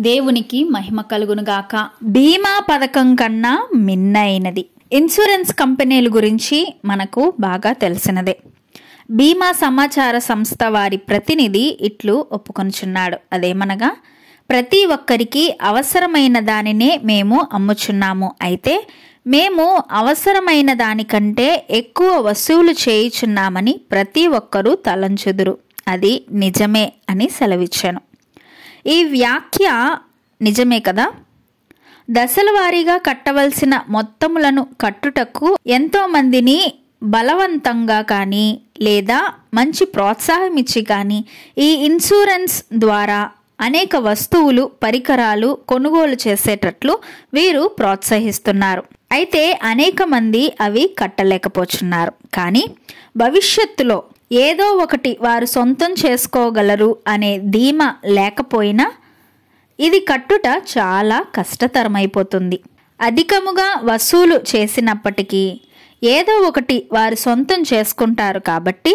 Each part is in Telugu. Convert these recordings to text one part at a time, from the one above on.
దేవునికి మహిమ కలుగునుగాక. బీమా పథకం కన్నా మిన్నైనది. ఇన్సూరెన్స్ కంపెనీల గురించి మనకు బాగా తెలిసినదే. బీమా సమాచార సంస్థ వారి ప్రతినిధి ఇట్లు ఒప్పుకొనుచున్నాడు. అదేమనగా, ప్రతి ఒక్కరికి అవసరమైన దానినే మేము అమ్ముచున్నాము. అయితే మేము అవసరమైన దానికంటే ఎక్కువ వసూలు చేయుచున్నామని ప్రతి ఒక్కరూ తలంచుదురు. అది నిజమే అని సెలవిచ్చాను. ఈ వ్యాఖ్య నిజమే కదా. దశల వారీగా కట్టవలసిన మొత్తములను కట్టుటకు ఎంతో మందిని బలవంతంగా కానీ లేదా మంచి ప్రోత్సాహం ఇచ్చి కానీ ఈ ఇన్సూరెన్స్ ద్వారా అనేక వస్తువులు, పరికరాలు కొనుగోలు చేసేటట్లు వీరు ప్రోత్సహిస్తున్నారు. అయితే అనేక మంది అవి కట్టలేకపోతున్నారు. కానీ భవిష్యత్తులో ఏదో ఒకటి వారు సొంతం చేసుకోగలరు అనే ధీమా లేకపోయినా ఇది కట్టుట చాలా కష్టతరమైపోతుంది. అధికముగా వసూలు చేసినప్పటికీ ఏదో ఒకటి వారు సొంతం చేసుకుంటారు. కాబట్టి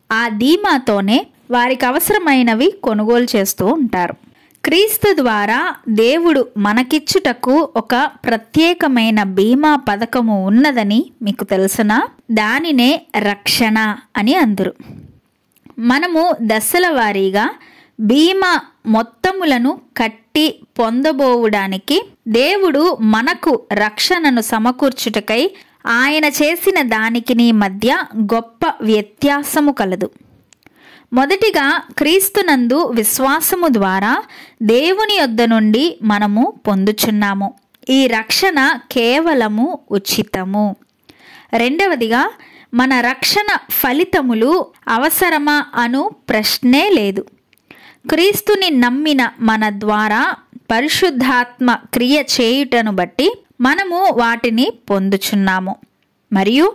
ఆ ధీమాతోనే వారికి అవసరమైనవి కొనుగోలు చేస్తూ ఉంటారు. క్రీస్తు ద్వారా దేవుడు మనకిచ్చుటకు ఒక ప్రత్యేకమైన బీమా పథకము ఉన్నదని మీకు తెలుసునా? దానినే రక్షణ అని అందురు. మనము దశల వారీగా బీమా మొత్తములను కట్టి పొందబోవడానికి దేవుడు మనకు రక్షణను సమకూర్చుటకై ఆయన చేసిన దానికి మధ్య గొప్ప వ్యత్యాసము కలదు. మొదటిగా క్రీస్తునందు విశ్వాసము ద్వారా దేవుని యొద్ద నుండి మనము పొందుచున్నాము. ఈ రక్షణ కేవలము ఉచితము. రెండవదిగా, మన రక్షణ ఫలితములు అవసరమా అను ప్రశ్నే లేదు. క్రీస్తుని నమ్మిన మన ద్వారా పరిశుద్ధాత్మ క్రియ చేయుటను బట్టి మనము వాటిని పొందుచున్నాము. మరియు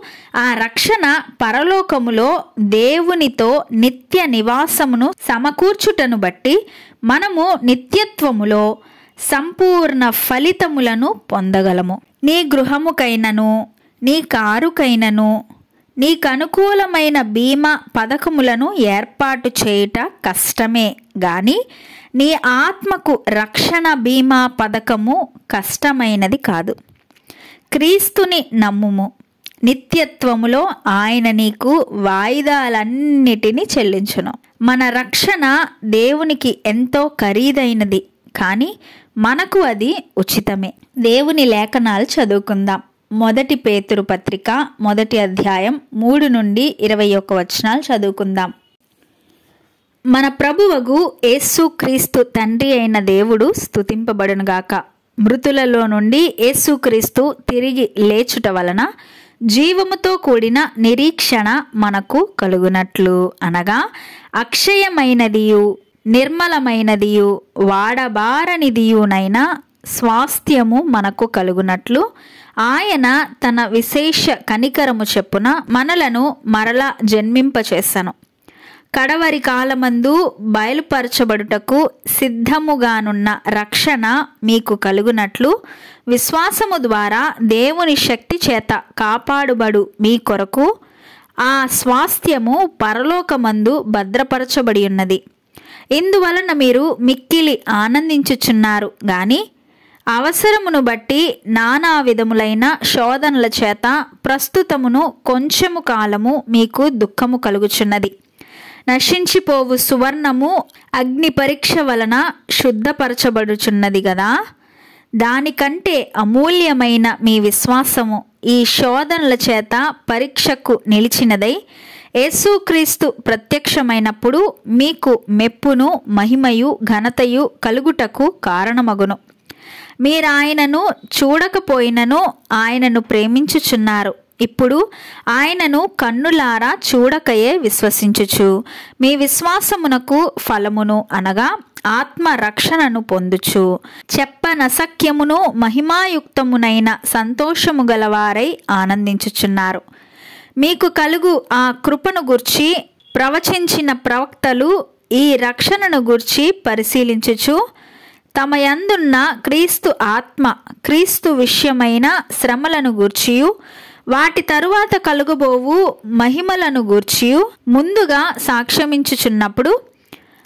ఆ రక్షణ పరలోకములో దేవునితో నిత్య నివాసమును సమకూర్చుటను బట్టి మనము నిత్యత్వములో సంపూర్ణ ఫలితములను పొందగలము. నీ గృహముకైనను, నీ కారుకైనను నీకు అనుకూలమైన బీమా పథకములను ఏర్పాటు చేయుట కష్టమే గాని నీ ఆత్మకు రక్షణ బీమా పథకము కష్టమైనది కాదు. క్రీస్తుని నమ్ముము. నిత్యత్వములో ఆయన నీకు వాయిదాలన్నిటినీ చెల్లించును. మన రక్షణ దేవునికి ఎంతో ఖరీదైనది, కానీ మనకు అది ఉచితమే. దేవుని లేఖనాలు చదువుకుందాం. 1 పేతురు పత్రిక 1వ అధ్యాయం 3 నుండి 21 వచనాలు చదువుకుందాం. మన ప్రభువగు యేసు క్రీస్తు తండ్రి అయిన దేవుడు స్తుతింపబడునుగాక. మృతులలో నుండి యేసుక్రీస్తు తిరిగి లేచుట వలన జీవముతో కూడిన నిరీక్షణ మనకు కలుగునట్లు, అనగా అక్షయమైనదియు నిర్మలమైనదియు వాడబారనిదియునైన స్వాస్థ్యము మనకు కలుగునట్లు ఆయన తన విశేష కనికరము చెప్పున మనలను మరలా జన్మింపచేసెను. కడవరి కాలమందు బయలుపరచబడుటకు సిద్ధముగానున్న రక్షణ మీకు కలుగునట్లు విశ్వాసము ద్వారా దేవుని శక్తి చేత కాపాడుబడు మీ కొరకు ఆ స్వాస్థ్యము పరలోకమందు భద్రపరచబడి ఉన్నది. ఇందువలన మీరు మిక్కిలి ఆనందించుచున్నారు గాని అవసరమును బట్టి నానా విధములైన శోధనల చేత ప్రస్తుతమును కొంచెము కాలము మీకు దుఃఖము కలుగుచున్నది. నశించిపోవు సువర్ణము అగ్ని పరీక్ష వలన శుద్ధపరచబడుచున్నది గదా. దానికంటే అమూల్యమైన మీ విశ్వాసము ఈ శోధనల చేత పరీక్షకు నిలిచినదై యేసుక్రీస్తు ప్రత్యక్షమైనప్పుడు మీకు మెప్పును మహిమయు ఘనతయు కలుగుటకు కారణమగును. మీరు ఆయనను చూడకపోయినను ఆయనను ప్రేమించుచున్నారు. ఇప్పుడు ఆయనను కన్నులారా చూడకయే విశ్వసించుచు మీ విశ్వాసమునకు ఫలమును, అనగా ఆత్మ రక్షణను పొందుచు చెప్పనసఖ్యమును మహిమాయుక్తమునైన సంతోషము గలవారై ఆనందించుచున్నారు. మీకు కలుగు ఆ కృపను గూర్చి ప్రవచించిన ప్రవక్తలు ఈ రక్షణను గూర్చి పరిశీలించుచు తమ యందున్న క్రీస్తు ఆత్మ క్రీస్తు విషయమైన శ్రమలను గూర్చియు వాటి తరువాత కలుగబోవు మహిమలను గూర్చియు ముందుగా సాక్ష్యమించుచున్నప్పుడు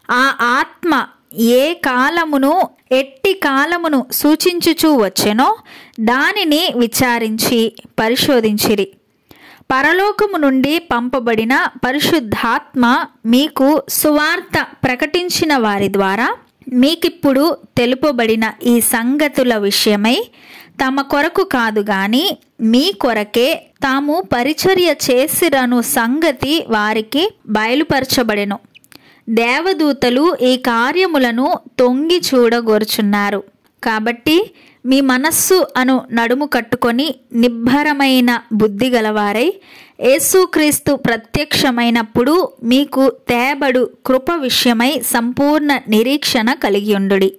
ఆ ఆత్మ ఏ కాలమును ఎట్టి కాలమును సూచించుచూ వచ్చెనో దానిని విచారించి పరిశోధించిరి. పరలోకము నుండి పంపబడిన పరిశుద్ధాత్మ మీకు సువార్త ప్రకటించిన వారి ద్వారా మీకిప్పుడు తెలుపబడిన ఈ సంగతుల విషయమై తమ కొరకు కాదు గాని మీ కొరకే తాము పరిచర్య చేసిరను సంగతి వారికి బయలుపరచబడెను. దేవదూతలు ఈ కార్యములను తొంగి చూడగోరుచున్నారు. కాబట్టి మీ మనస్సు అను నడుము కట్టుకొని నిబ్బరమైన బుద్ధి గలవారై యేసుక్రీస్తు ప్రత్యక్షమైనప్పుడు మీకు తేబడు కృప విషయమై సంపూర్ణ నిరీక్షణ కలిగి ఉండుడి.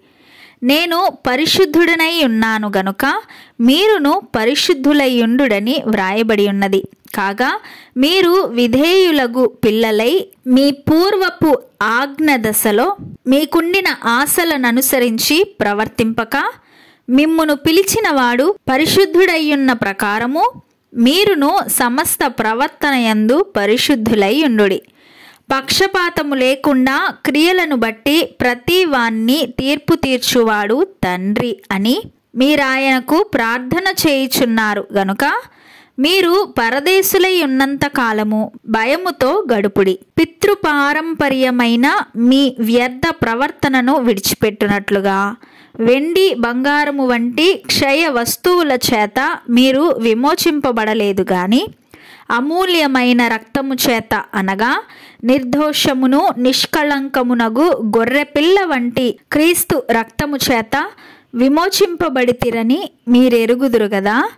నేను పరిశుద్ధుడనై ఉన్నాను గనుక మీరును పరిశుద్ధులయ్యుండుడని వ్రాయబడి ఉన్నది. కాగా మీరు విధేయులగు పిల్లలై మీ పూర్వపు ఆజ్ఞ దశలో మీకుండిన ఆశలననుసరించి ప్రవర్తింపక మిమ్మును పిలిచినవాడు పరిశుద్ధుడయ్యున్న ప్రకారము మీరును సమస్త ప్రవర్తనయందు పరిశుద్ధులై ఉండుడి. పక్షపాతము లేకుండా క్రియలను బట్టి ప్రతి వాన్ని తీర్పు తీర్చువాడు తండ్రి అని మీరాయనకు ప్రార్థన చేయుచున్నారు గనుక మీరు పరదేశులై ఉన్నంత కాలము భయముతో గడుపుడి. పితృపారంపర్యమైన మీ వ్యర్థ ప్రవర్తనను విడిచిపెట్టునట్లుగా వెండి బంగారము వంటి క్షయ వస్తువుల చేత మీరు విమోచింపబడలేదు గాని అమూల్యమైన రక్తము చేత అనగా నిర్దోషమును నిష్కళంకమునగు గొర్రెపిల్ల వంటి క్రీస్తు రక్తము చేత విమోచింపబడితిరని మీరెరుగుదురు గదా.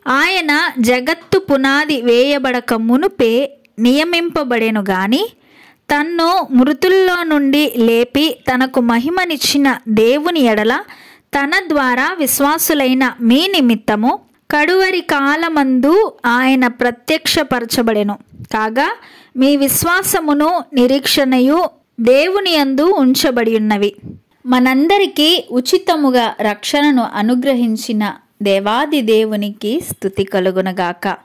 ఆయన జగత్తు పునాది వేయబడక మునుపే నియమింపబడెను గాని తన్ను మృతుల్లో నుండి లేపి తనకు మహిమనిచ్చిన దేవుని ఎడల తన ద్వారా విశ్వాసులైన మీ నిమిత్తము కడువరి కాలమందు ఆయన ప్రత్యక్షపరచబడెను. కాగా మీ విశ్వాసమును నిరీక్షణయు దేవుని యందు ఉంచబడి ఉన్నవి. మనందరికీ ఉచితముగా రక్షణను అనుగ్రహించిన దేవాది దేవునికి స్తుతి కలుగునగాక.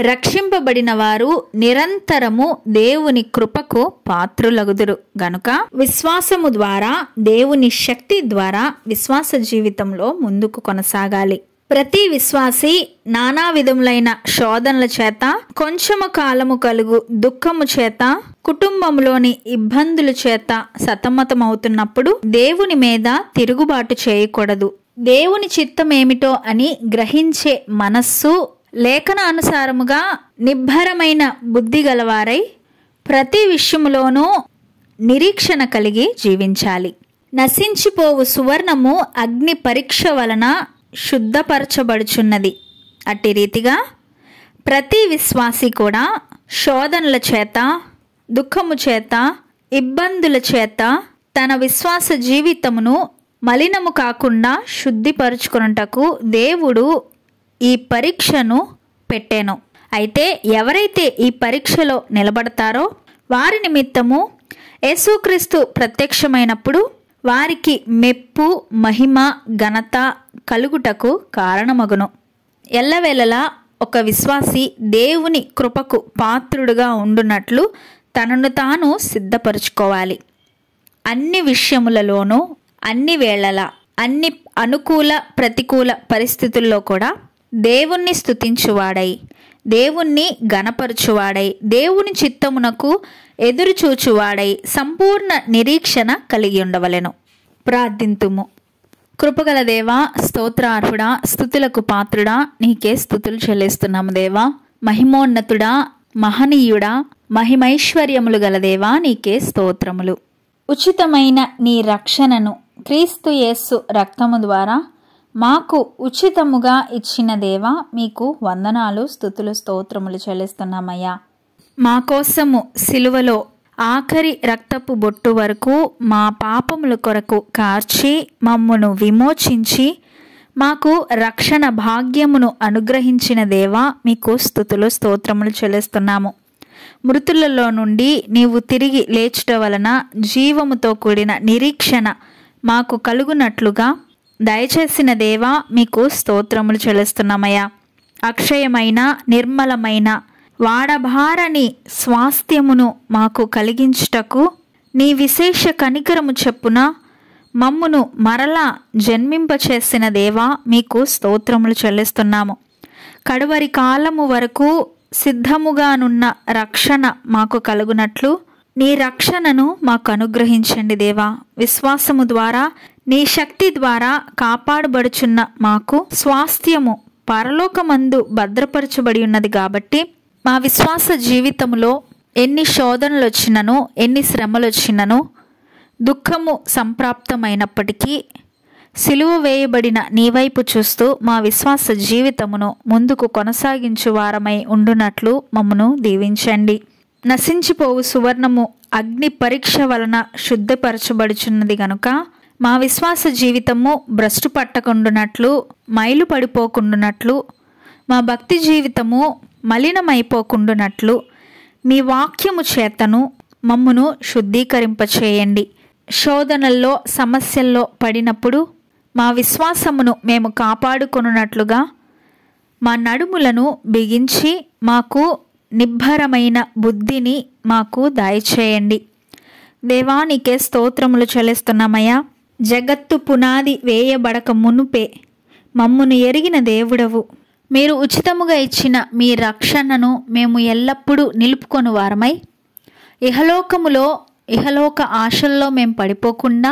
రక్షింపబడిన వారు నిరంతరము దేవుని కృపకు పాత్రులగుదురు గనుక విశ్వాసము ద్వారా దేవుని శక్తి ద్వారా విశ్వాస జీవితంలో ముందుకు కొనసాగాలి. ప్రతి విశ్వాసి నానా విధములైన శోధనల చేత కొంచెము కాలము కలుగు దుఃఖము చేత కుటుంబంలోని ఇబ్బందుల చేత సతమతమవుతున్నప్పుడు దేవుని మీద తిరుగుబాటు చేయకూడదు. దేవుని చిత్తమేమిటో అని గ్రహించే మనస్సు లేఖనానుసారముగా నిబ్బరమైన బుద్ధి గలవారై ప్రతి విషయములోనూ నిరీక్షణ కలిగి జీవించాలి. నశించిపోవు సువర్ణము అగ్ని పరీక్ష వలన శుద్ధపరచబడుచున్నది. అట్టి రీతిగా ప్రతి విశ్వాసి కూడా శోధనల చేత దుఃఖము చేత ఇబ్బందుల చేత తన విశ్వాస జీవితమును మలినము కాకుండా శుద్ధిపరుచుకొనుటకు దేవుడు ఈ పరీక్షను పెట్టెను. అయితే ఎవరైతే ఈ పరీక్షలో నిలబడతారో వారి నిమిత్తము యేసుక్రీస్తు ప్రత్యక్షమైనప్పుడు వారికి మెప్పు మహిమ ఘనత కలుగుటకు కారణమగును. ఎల్లవేళలా ఒక విశ్వాసి దేవుని కృపకు పాత్రుడుగా ఉండునట్లు తనను తాను సిద్ధపరుచుకోవాలి. అన్ని విషయములలోనూ అన్ని వేళలా అన్ని అనుకూల ప్రతికూల పరిస్థితుల్లో కూడా దేవుణ్ణి స్తుతించువాడై దేవుణ్ణి గణపరచువాడై దేవుని చిత్తమునకు ఎదురుచూచువాడై సంపూర్ణ నిరీక్షణ కలిగి ఉండవలెను. ప్రార్థింతుము. కృపగల దేవా, స్తోత్రార్హుడా, స్తుతులకు పాత్రుడా, నీకే స్తుతులు చెల్లిస్తున్నాము దేవా. మహిమోన్నతుడా, మహనీయుడా, మహిమైశ్వర్యములు గల దేవా, నీకే స్తోత్రములు. ఉచితమైన నీ రక్షణను క్రీస్తు యేసు రక్తము ద్వారా మాకు ఉచితముగా ఇచ్చిన దేవా, మీకు వందనాలు, స్తుతులు, స్తోత్రములు చెల్లిస్తున్నామయ్యా. మా కోసము సిలువలో ఆఖరి రక్తపు బొట్టు వరకు మా పాపముల కొరకు కార్చి మమ్మును విమోచించి మాకు రక్షణ భాగ్యమును అనుగ్రహించిన దేవా, మీకు స్తుతులు, స్తోత్రములు చెల్లిస్తున్నాము. మృతులలో నుండి నీవు తిరిగి లేచుట వలన జీవముతో కూడిన నిరీక్షణ మాకు కలుగునట్లుగా దయచేసిన దేవా, మీకు స్తోత్రములు చెల్లిస్తున్నామయ్యా. అక్షయమైన నిర్మలమైన వాడబారని స్వాస్థ్యమును మాకు కలిగించుటకు నీ విశేష కనికరము చెప్పున మమ్మును మరలా జన్మింపచేసిన దేవా, మీకు స్తోత్రములు చెల్లిస్తున్నాము. కడవరి కాలము వరకు సిద్ధముగానున్న రక్షణ మాకు కలుగునట్లు నీ రక్షణను మాకు అనుగ్రహించండి దేవా. విశ్వాసము ద్వారా నీ శక్తి ద్వారా కాపాడబడుచున్న మాకు స్వాస్థ్యము పరలోకమందు భద్రపరచబడి ఉన్నది కాబట్టి మా విశ్వాస జీవితంలో ఎన్ని శోధనలు వచ్చినను, ఎన్ని శ్రమలు వచ్చినను, దుఃఖము సంప్రాప్తమైనప్పటికీ సిలువ వేయబడిన నీ వైపు చూస్తూ మా విశ్వాస జీవితమును ముందుకు కొనసాగించు వారమై ఉండునట్లు మమ్మను దీవించండి. నశించిపోవు సువర్ణము అగ్ని పరీక్ష వలన శుద్ధపరచబడుచున్నది గనుక మా విశ్వాస జీవితము భ్రష్టు పట్టకుండునట్లు, మైలు పడిపోకుండునట్లు, మా భక్తి జీవితము మలినమైపోకుండునట్లు మీ వాక్యము చేతను మమ్మును శుద్ధీకరింపచేయండి. శోధనల్లో, సమస్యల్లో పడినప్పుడు మా విశ్వాసమును మేము కాపాడుకొనున్నట్లుగా మా నడుములను బిగించి మాకు నిబ్బరమైన బుద్ధిని మాకు దయచేయండి. దేవా, నీకే స్తోత్రములు చెల్లిస్తున్నామయ్యా. జగత్తు పునాది వేయబడక మునుపే మమ్మును ఎరిగిన దేవుడవు. మీరు ఉచితముగా ఇచ్చిన మీ రక్షణను మేము ఎల్లప్పుడూ నిలుపుకొని వారమై ఇహలోక ఆశల్లో మేము పడిపోకుండా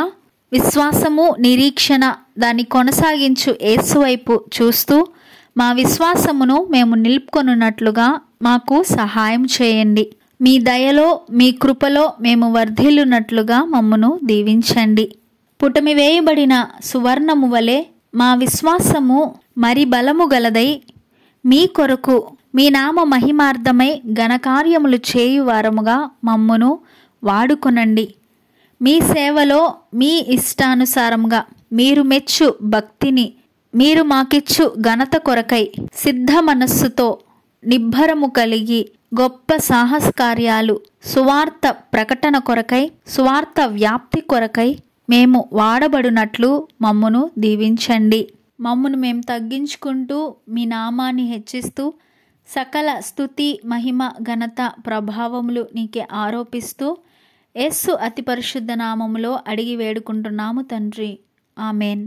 విశ్వాసము, నిరీక్షణ దాన్ని కొనసాగించు యేసు వైపు చూస్తూ మా విశ్వాసమును మేము నిలుపుకొనున్నట్లుగా మాకు సహాయం చేయండి. మీ దయలో, మీ కృపలో మేము వర్ధిల్లునట్లుగా మమ్మను దీవించండి. పుటమి వేయబడిన సువర్ణము వలె మా విశ్వాసము మరి బలము గలదై మీ కొరకు మీ నామ మహిమార్థమై ఘనకార్యములు చేయువారముగా మమ్మును వాడుకొనండి. మీ సేవలో మీ ఇష్టానుసారంగా మీరు మెచ్చు భక్తిని, మీరు మాకిచ్చు ఘనత కొరకై సిద్ధ మనస్సుతో నిబ్బరము కలిగి గొప్ప సాహస కార్యాలు, సువార్త ప్రకటన కొరకై, సువార్త వ్యాప్తి కొరకై మేము వాడబడినట్లు మమ్మును దీవించండి. మమ్మును మేము తగ్గించుకుంటూ మీ నామాన్ని హెచ్చిస్తూ సకల స్తుతి, మహిమ, ఘనత, ప్రభావములు నీకే ఆరోపిస్తూ యేసు అతి పరిశుద్ధ నామములో అడిగి వేడుకుంటున్నాము తండ్రి. ఆమెన్.